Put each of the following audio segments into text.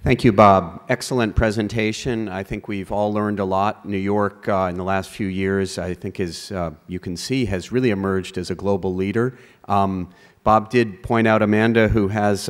Thank you, Bob. Excellent presentation. I think we've all learned a lot. New York, in the last few years, I think, as you can see, has really emerged as a global leader. Bob did point out Amanda, who has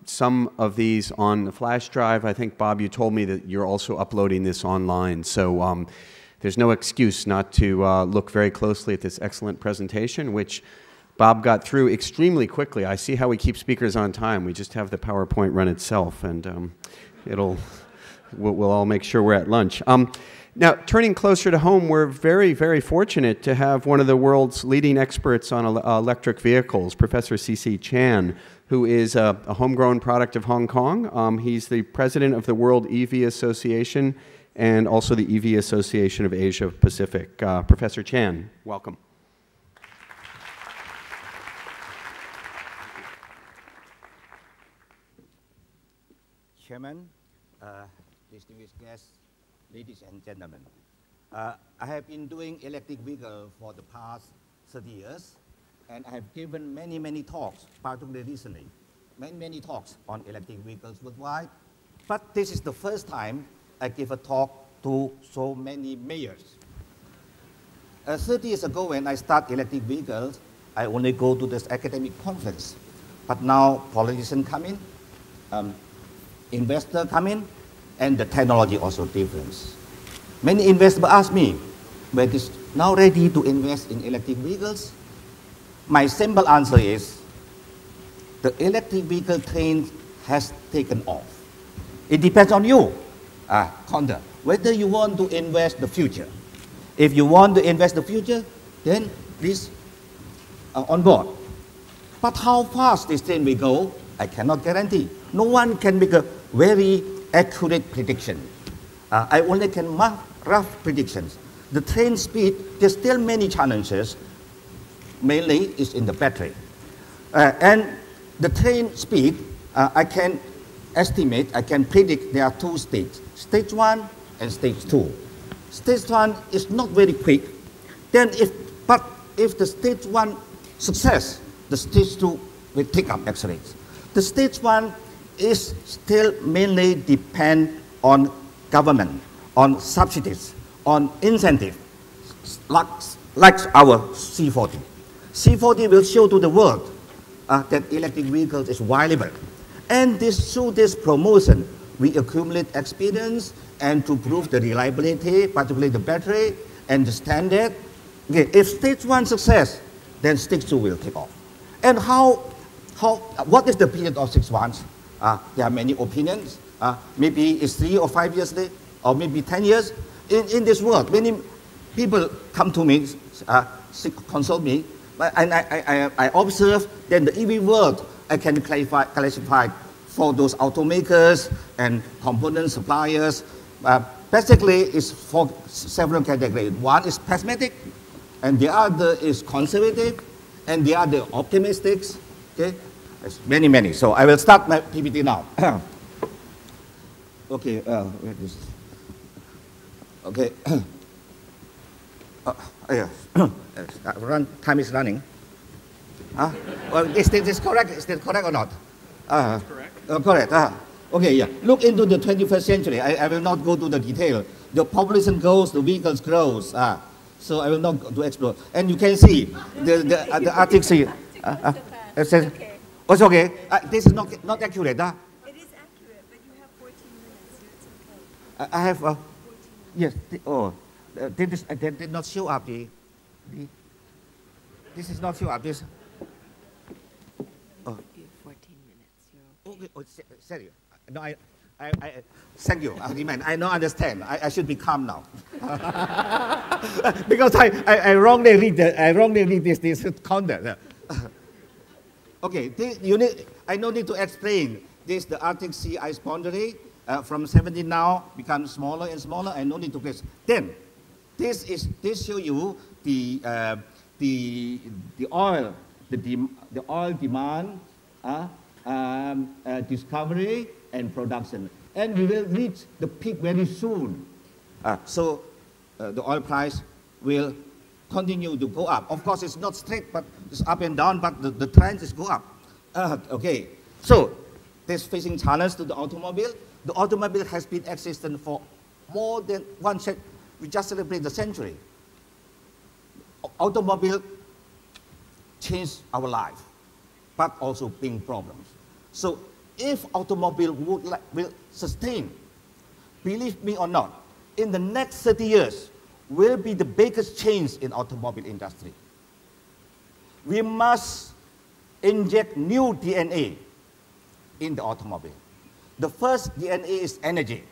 some of these on the flash drive. I think, Bob, you told me that you're also uploading this online. So there's no excuse not to look very closely at this excellent presentation, which Bob got through extremely quickly. I see how we keep speakers on time. We just have the PowerPoint run itself, and we'll all make sure we're at lunch. Now, turning closer to home, we're very, very fortunate to have one of the world's leading experts on electric vehicles, Professor C.C. Chan, who is a homegrown product of Hong Kong. He's the president of the World EV Association and also the EV Association of Asia Pacific. Professor Chan, welcome. Chairman, distinguished guests, ladies and gentlemen. I have been doing electric vehicle for the past 30 years, and I have given many talks, particularly recently, many talks on electric vehicles worldwide. But this is the first time I give a talk to so many mayors. 30 years ago, when I started electric vehicles, I only go to this academic conference. But now politicians come in, investors come in, and the technology also different. Many investors ask me, but is now ready to invest in electric vehicles? My simple answer is, the electric vehicle trend has taken off. It depends on you, Conda, whether you want to invest the future. If you want to invest the future, then please on board. But how fast this train will go, I cannot guarantee. No one can make a very accurate prediction. I only can make rough predictions. The train speed, there's still many challenges. Mainly is in the battery. And the train speed, I can estimate, I can predict there are two stages. Stage 1 and stage 2. Stage 1 is not very quick. Then but if the stage 1 success, the stage 2 will take up actually. The stage 1 is still mainly depend on government, on subsidies, on incentive, like our C40. C40 will show to the world that electric vehicles is viable. And through this promotion, we accumulate experience and to prove the reliability, particularly the battery and the standard. Okay, if stage 1 success, then stage 2 will take off. And what is the period of 6 months? There are many opinions. Maybe it's 3 or 5 years later, or maybe 10 years. In this world, many people come to me, consult me, and I observe. Then the EV world, I can classify for those automakers and component suppliers. Basically, it's for several categories. One is pessimistic, and the other is conservative, and the other optimistic. Okay. Many. So I will start my PPT now. Okay, where is? Okay. Yeah. Time is running. Well, is this correct? Is that correct or not? That's correct. Correct. Okay, yeah. Look into the 21st century. I will not go to the detail. The population grows, the vehicles grows. So I will not go to explore. And you can see the article. It says. Okay. Oh, it's okay. This is not accurate. It is accurate, but you have 14 minutes, so it's okay. I have. 14 minutes. Yes. That did not show up. This is not show up. This. Oh. 14 minutes. Okay. Oh, sorry. No, I thank you. I don't understand. I should be calm now. Because I wrongly read this content. Okay, I no need to explain. This the Arctic Sea ice boundary from 17 now becomes smaller and smaller. I no need to place. Then this show you the oil demand, discovery and production, and we will reach the peak very soon. So the oil price will continue to go up. Of course, it's not straight, but it's up and down, but the trend is go up. Okay, so this facing challenge to the automobile, the automobile has been existent for more than one century. We just celebrate the century. Automobile changed our life, but also bring problems. So if automobile will sustain, believe me or not, in the next 30 years will be the biggest change in automobile industry. We must inject new DNA in the automobile. The first DNA is energy.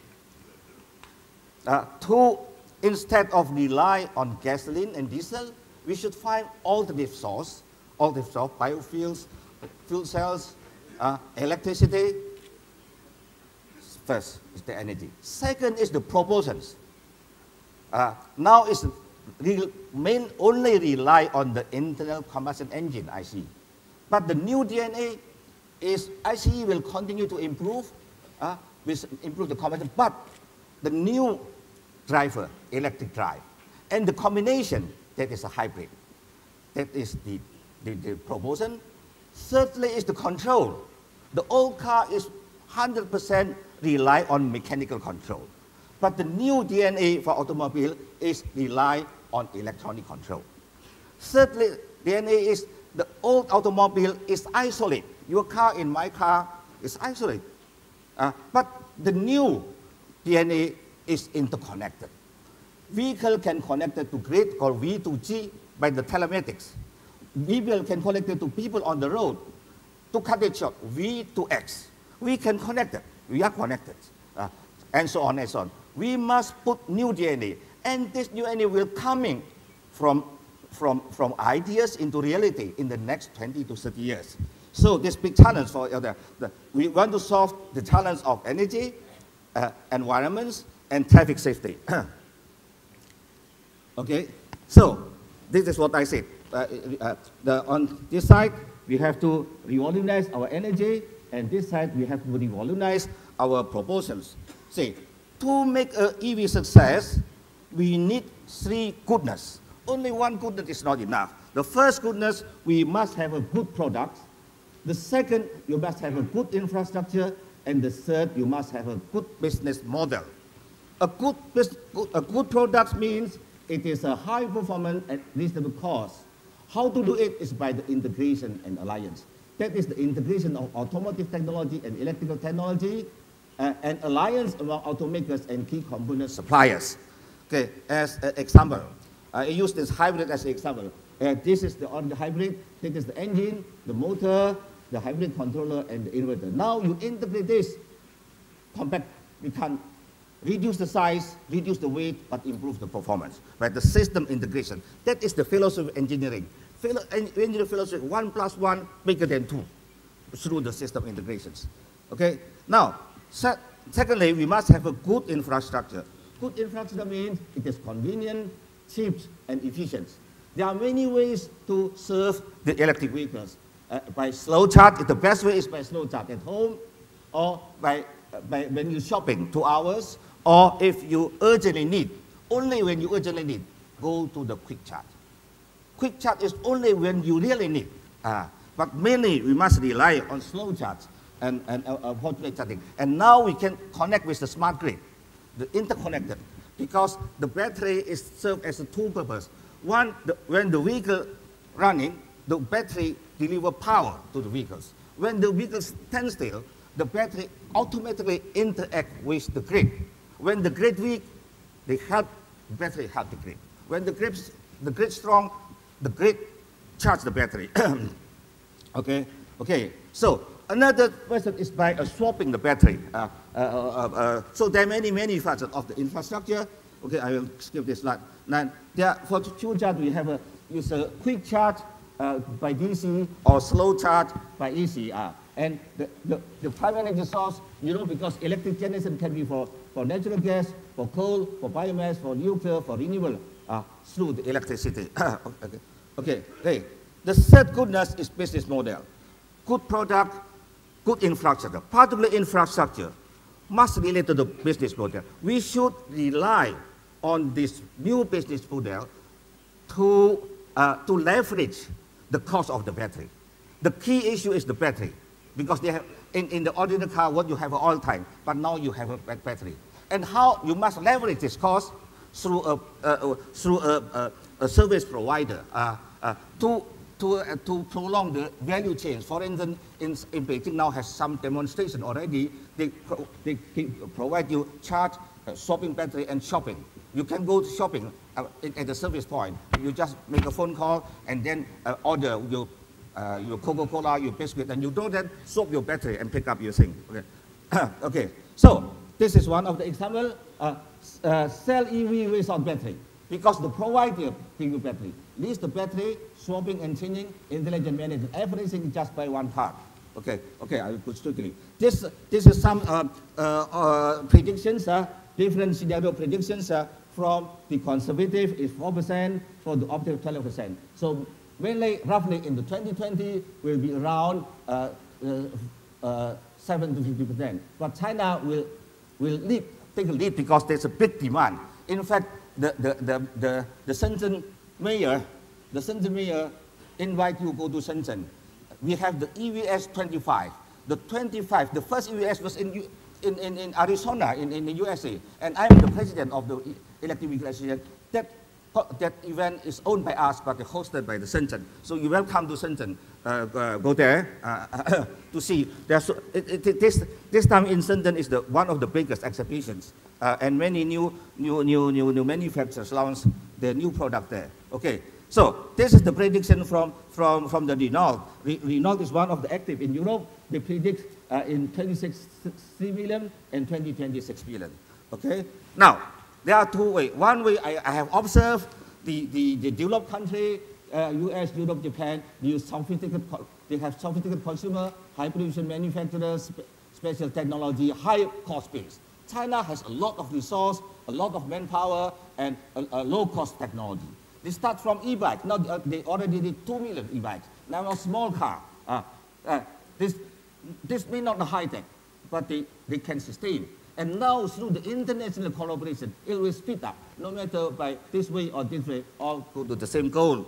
Instead of rely on gasoline and diesel, we should find alternative source, biofuels, fuel cells, electricity. First is the energy. Second is the propulsions. Now it's only rely on the internal combustion engine, ICE. But the new DNA is ICE will continue to improve, improve the combustion, but the new driver, electric drive, and the combination, that is a hybrid. That is the propulsion. Thirdly is the control. The old car is 100% rely on mechanical control. But the new DNA for automobile is rely on electronic control. Thirdly, DNA is the old automobile is isolated. Your car and my car is isolated. But the new DNA is interconnected. Vehicle can connect it to grid called V2G by the telematics. Vehicle can connect it to people on the road. To cut it short, V2X. We can connect it. We are connected. And so on and so on. We must put new DNA. And this new DNA will coming from ideas into reality in the next 20 to 30 years. So this big challenge for we want to solve the challenge of energy, environments, and traffic safety. Okay, so this is what I said. On this side, we have to revolutionize our energy, and this side, we have to revolutionize our proportions. See, to make an EV success, we need three goodness. Only one goodness is not enough. The first goodness, we must have a good product. The second, you must have a good infrastructure. And the third, you must have a good business model. A good product means it is a high performance at reasonable cost. How to do it is by the integration and alliance. That is the integration of automotive technology and electrical technology and alliance among automakers and key component suppliers. Okay, as an example, I use this hybrid as an example. This is the hybrid, this is the engine, the motor, the hybrid controller, and the inverter. Now you integrate this, compact, we can reduce the size, reduce the weight, but improve the performance. Right? The system integration. That is the philosophy of engineering. Engineering philosophy, 1 + 1 bigger than 2, through the system integrations. Okay? Now, secondly, we must have a good infrastructure. Good infrastructure means it is convenient, cheap, and efficient. There are many ways to serve the electric vehicles. By slow charge, the best way is by slow charge at home, or by when you're shopping, 2 hours, or if you urgently need, only when you urgently need, go to the quick charge. Quick charge is only when you really need. But mainly, we must rely on slow charge and hot-plate charging. And now we can connect with the smart grid, the interconnected, because the battery is served as a two purpose. One, when the vehicle running, the battery deliver power to the vehicles. When the vehicles stand still, the battery automatically interact with the grid. When the grid weak, the battery help the grid. When the grid strong, the grid charge the battery. Okay. So another method is by swapping the battery. So there are many facets of the infrastructure. Okay, I will skip this slide. Now, for fuel charge, we have use a quick charge by DC or slow charge by AC. And the primary energy source, because electric generation can be for natural gas, for coal, for biomass, for nuclear, for renewable, through the electricity. Okay. The third goodness is business model. Good product, good infrastructure. Particularly infrastructure must relate to the business model. We should rely on this new business model to leverage the cost of the battery. The key issue is the battery, because in the ordinary car, what you have an oil tank, but now you have a battery. And how you must leverage this cost through a service provider to prolong the value chain. For instance, in Beijing now has some demonstration already. They provide you charge, swapping battery, and shopping. You can go shopping at the service point. You just make a phone call and then order your Coca-Cola, your biscuit, and you don't then swap your battery and pick up your thing. Okay. Okay. So this is one of the examples. Sell EV based on battery, because the provider give you battery. Lease the battery, swapping and changing, intelligent management, everything just by one part. Okay. Okay. I will put strictly. This is some predictions. Different scenario predictions from the conservative is 4%, for the optimistic 12%. So mainly, roughly in the 2020 will be around 7 to 50%. But China will take a lead because there's a big demand. In fact, the Shenzhen mayor invite you to go to Shenzhen. We have the EVS 25. The 25, the first EVS was in Arizona, in the USA, and I'm the president of the Electric Vehicle Association. That event is owned by us, but hosted by the Shenzhen. So you're welcome to Shenzhen. Go there to see. This time in Shenzhen is one of the biggest exhibitions, and many new manufacturers launch their new product there. Okay, so this is the prediction from the Renault. Renault is one of the active in Europe. They predict in 2023 million and 2026 million. Okay, now. There are two ways. One way I have observed the developed country, US, Europe, Japan, they have sophisticated consumer, high pollution manufacturers, special technology, high cost base. China has a lot of resource, a lot of manpower, and a low cost technology. They start from e-bike. Now they already did 2 million e-bikes. Now a small car. This may not be high tech, but they can sustain. And now through the international collaboration, it will speed up, no matter by this way or this way, all go to the same goal.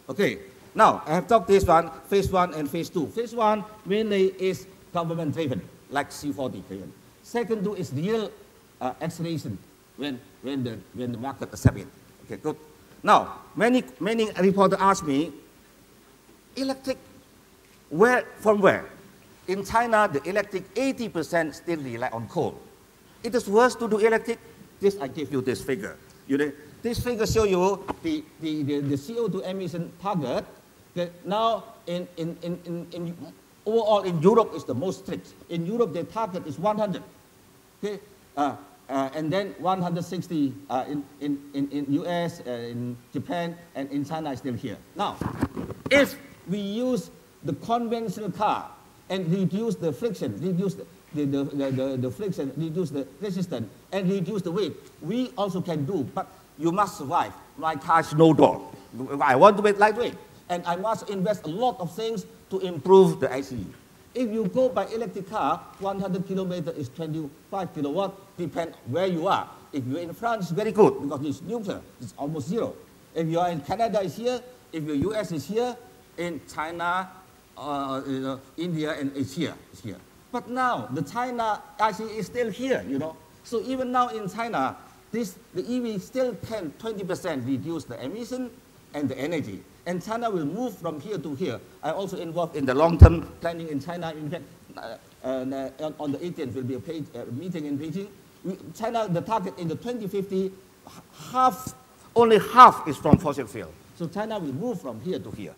Okay, now I have talked this one, phase 1 and phase 2. Phase 1 mainly is government driven, like C40 driven. Second 2 is real acceleration when the market accepts it. Okay, good. Now, many reporters ask me, electric, from where? In China, the electric 80% still rely on coal. It is worse to do electric. This I give you this figure. This figure shows you the CO2 emission target. Now overall in Europe is the most strict. In Europe, the target is 100. Okay, and then 160 in US, in Japan, and in China is still here. Now, if we use the conventional car and reduce the friction, reduce the friction, reduce the resistance, and reduce the weight, we also can do, but you must survive. My car is no door. I want to make lightweight, and I must invest a lot of things to improve the ICE. If you go by electric car, 100 kilometers is 25 kilowatt, depend where you are. If you're in France, it's very good, because it's nuclear, it's almost zero. If you are in Canada, it's here. If your US is here, in China, India, and it's here. But now, the China ICE is still here, So even now in China, the EV still can 20% reduce the emission and the energy. And China will move from here to here. I also involved in the long-term planning in China. In fact, on the 18th will be a meeting in Beijing. China, the target in the 2050, only half is from fossil fuel. So China will move from here to here.